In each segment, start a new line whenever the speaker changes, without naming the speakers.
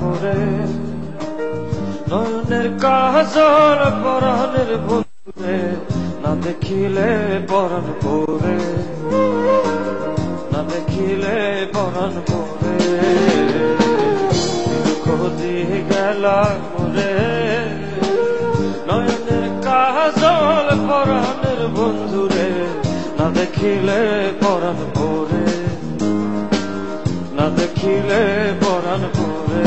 মোরে নয়নের কাজল পরাণের বন্ধুরে না দেখিলে পরাণ পরে না দেখিলে পরাণ পরে খোঁজি গেলা মোরে নয়নের কাজল পরাণের বন্ধুরে না দেখিলে পরাণ পরে না দেখিলে পরাণ পরে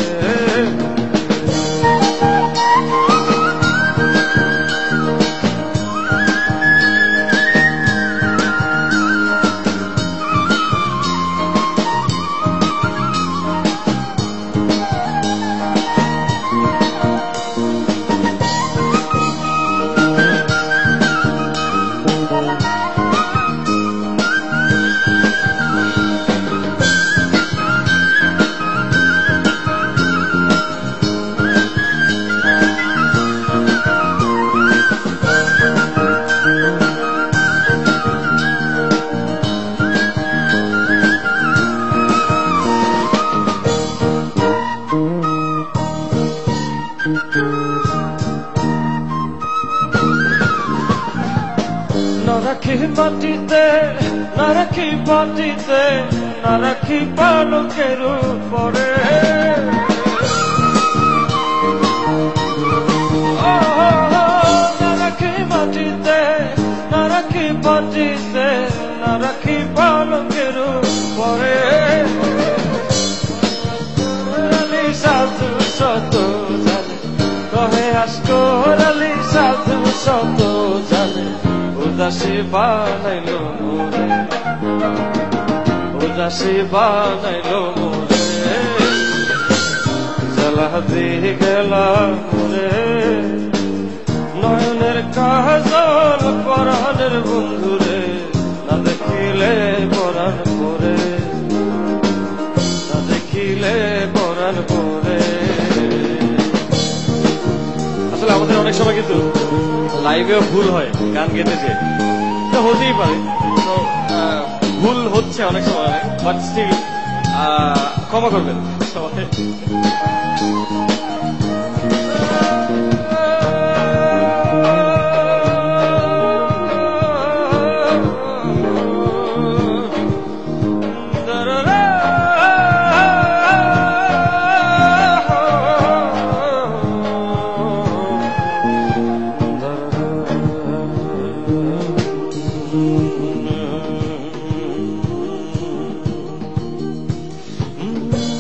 না রাখি মাটিতে না রাখি মাটিতে না রাখি পালকের উপরে না রাখি মাটিতে না রাখি মাটিতে না রাখি পালকের উপরে সাধু শত জানে কহে আসকর আলী সাধু শত জানে উদাসী বানাইল মোরে উদাসী বানাইল মোরে জ্বালা দিয়ে গেলা মোরে নয়নের কাজল পরাণের বন্ধুরে না দেখিলে পরাণ পরে না দেখিলে পরাণ পরে। আসলে আমাদের অনেক সময় কিন্তু লাইভেও ভুল হয় গান গেতে যে তো হতেই পারে, তো ভুল হচ্ছে অনেক সময়, বাট স্টিল ক্ষমা করবেন সবাই।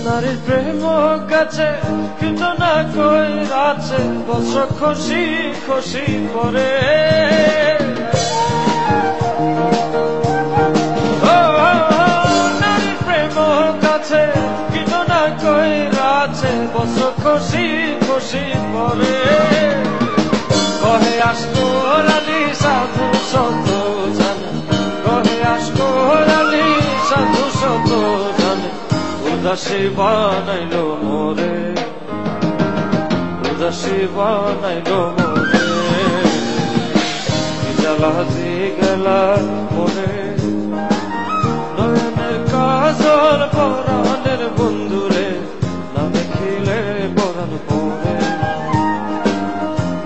নারীর প্রেম গাছে কিন্তু না কই আছে বছর খুশি খুশি পরে নারীর প্রেম গাছে কিন্তু না কই আছে বছর খুশি খুশি পরে কহে আসকর আলী সাধু শত জানে কহে আসকর আলী সাধু শত জানে উদাসী বানাইল মোরে উদাসী বানাইল মোরে জ্বালা দিয়ে গেলা মোরে নয়নের কাজল পরাণের বন্ধুরে না দেখিলে পরাণ পরে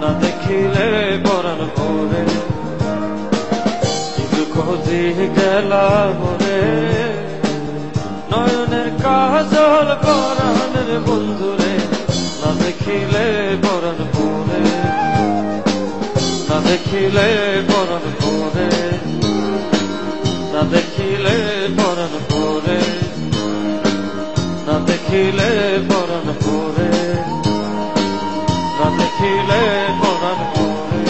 না দেখিলে পরাণ পরে দুঃখ দিয়ে গেলা মোরে নয়নের কাজল পরাণের বন্ধুরে না দেখিলে পরাণ পরে না দেখিলে পরাণ পরে না দেখিলে পরাণ পরে না দেখিলে পরাণ পরে না দেখিলে পরাণ পরে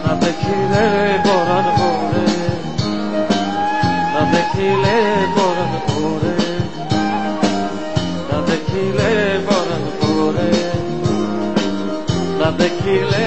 না দেখিলে পরাণ পরে না দেখিলে পরাণ পরে না দেখিলে পরাণ পরে না দেখিলে